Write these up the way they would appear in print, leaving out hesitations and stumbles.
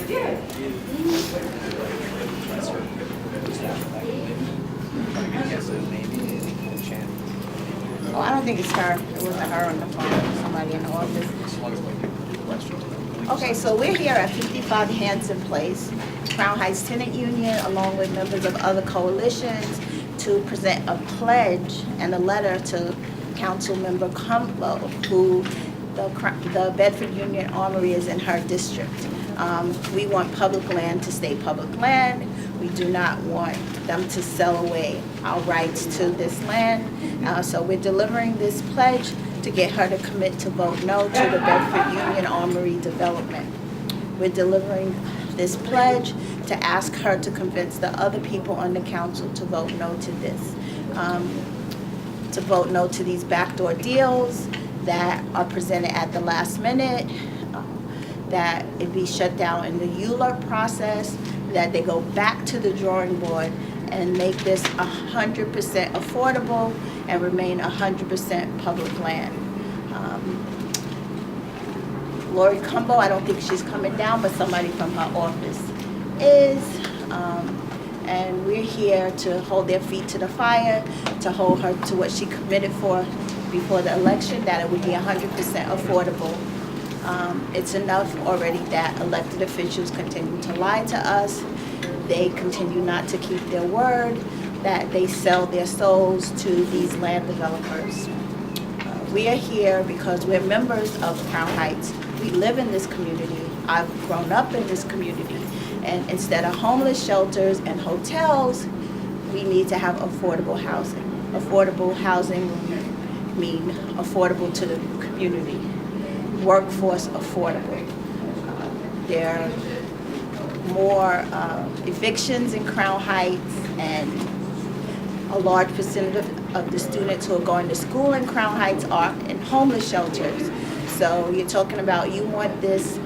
Oh, I don't think it's her. It wasn't her on the phone. It was somebody in the office. Okay, so we're here at 55 Hanson Place, Crown Heights Tenant Union, along with members of other coalitions, to present a pledge and a letter to Council Member Cumbo, who the Bedford-Union Armory is in her district. We want public land to stay public land. We do not want them to sell away our rights to this land. So we're delivering this pledge to get her to commit to vote no to the Bedford-Union Armory development. We're delivering this pledge to ask her to convince the other people on the council to vote no to this. To vote no to these backdoor deals that are presented at the last minute, that it be shut down in the ULURP process, that they go back to the drawing board and make this 100% affordable and remain 100% public land. Laurie Cumbo, I don't think she's coming down, but somebody from her office is. And we're here to hold their feet to the fire, to hold her to what she committed for before the election, that it would be 100% affordable. It's enough already that elected officials continue to lie to us. They continue not to keep their word, that they sell their souls to these land developers. We are here because we're members of Crown Heights. We live in this community. I've grown up in this community. And instead of homeless shelters and hotels, we need to have affordable housing. Affordable housing mean affordable to the community. Workforce affordable. There are more evictions in Crown Heights, and a large percentage of the students who are going to school in Crown Heights are in homeless shelters. So you're talking about, you want this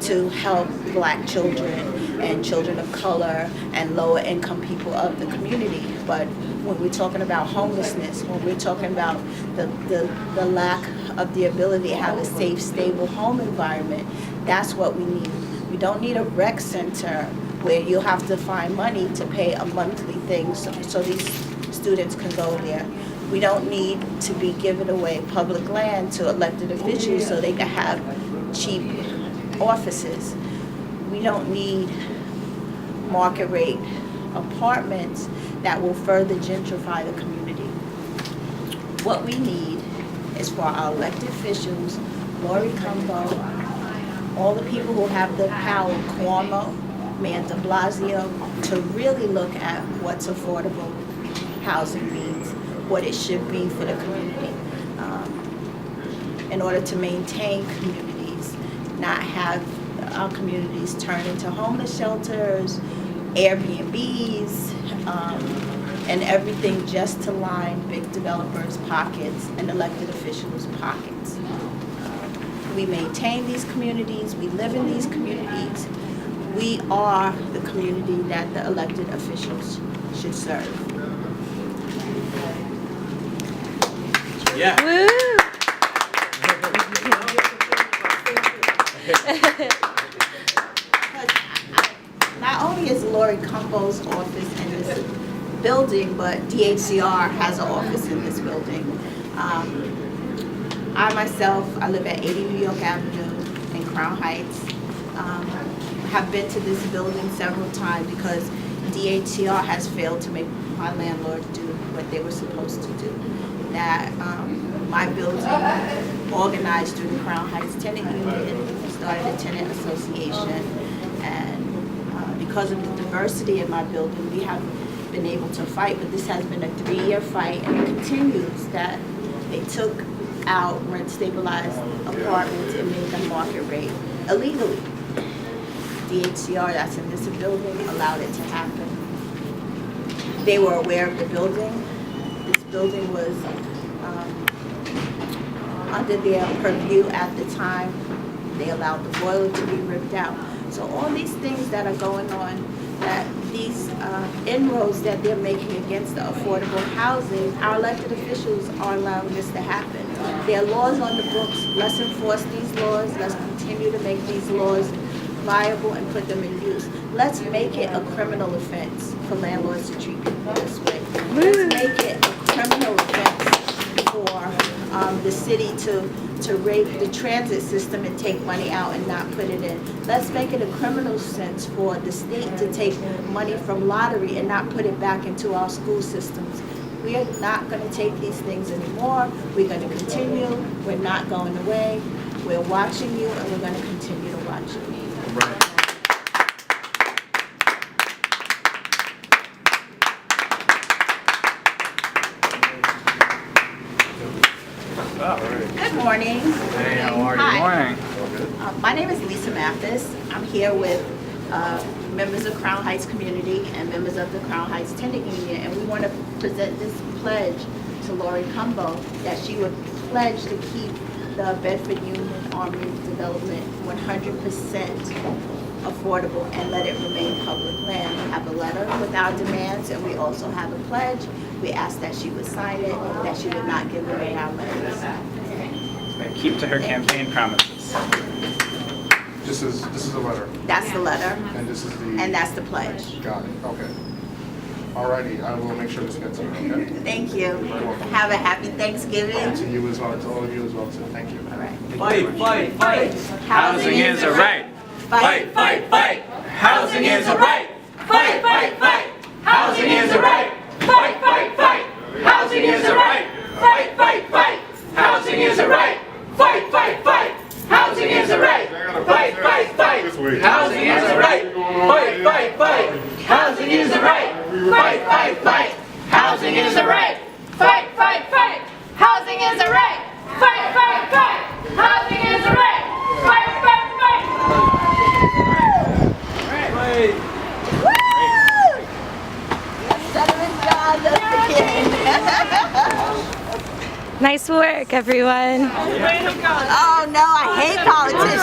to help Black children and children of color and lower income people of the community. But when we're talking about homelessness, when we're talking about the lack of the ability to have a safe, stable home environment, that's what we need. We don't need a rec center where you'll have to find money to pay a monthly thing so these students can go there. We don't need to be giving away public land to elected officials so they can have cheap offices. We don't need market rate apartments that will further gentrify the community. What we need is for our elected officials, Laurie Cumbo, all the people who have the power, Cuomo, Mayor de Blasio, to really look at what's affordable housing means, what it should be for the community, in order to maintain communities, not have our communities turn into homeless shelters, Airbnbs, and everything just to line big developers' pockets and elected officials' pockets. We maintain these communities, we live in these communities. We are the community that the elected officials should serve. Yeah. Woo! Not only is Laurie Cumbo's office in this building, but DHCR has an office in this building. I myself, I live at 80 New York Avenue in Crown Heights. Have been to this building several times because DHCR has failed to make my landlord do what they were supposed to do. That my building, organized through the Crown Heights Tenant Union, started a tenant association, and because of the diversity in my building, we have been able to fight, but this has been a 3-year fight, and it continues. That they took out rent stabilized apartments and made them market rate illegally. DHCR, that's in this building, allowed it to happen. They were aware of the building. This building was under their purview at the time. They allowed the boiler to be ripped out. So all these things that are going on, that these inroads that they're making against the affordable housing, our elected officials are allowing this to happen. There are laws on the books. Let's enforce these laws. Let's continue to make these laws viable and put them in use. Let's make it a criminal offense for landlords to treat people this way. Let's make it a criminal offense for the city to rape the transit system and take money out and not put it in. Let's make it a criminal sense for the state to take money from lottery and not put it back into our school systems. We are not going to take these things anymore. We're going to continue. We're not going away. We're watching you, and we're going to continue to watch you. Right. Good morning. Hey, how are you? Hi. Morning. My name is Lisa Mathis. I'm here with members of Crown Heights community and members of the Crown Heights Tenant Union, and we want to present this pledge to Laurie Cumbo that she would pledge to keep the Bedford-Union Armory development 100% affordable and let it remain public land. We have a letter with our demands, and we also have a pledge. We asked that she would sign it, that she would not give away our letters. And keep to her campaign promises. This is a letter, That's the letter, and this is the... and that's the pledge. Got it, okay. Alrighty, I will make sure this gets to you, okay? Thank you. Have a happy Thanksgiving. And to you as well, to all of you as well, too. Thank you. All right. Fight, fight, fight. Housing is a right. Fight, fight, fight. Housing is a right. Fight, fight, fight. Housing is a right. Fight, fight, fight. Housing is a right. Fight, fight, fight. Housing is a right. Fight, fight, fight. Housing is a right. Fight, fight, fight. Housing is a right. Fight, fight, fight. Housing is a right. Fight, fight, fight. Housing is a right. Fight, fight, fight. Housing is a right. Fight, fight, fight. Housing is a right. Fight, fight, fight. Woo! Senator John, that's the kid. Nice work, everyone. Oh no, I hate politicians.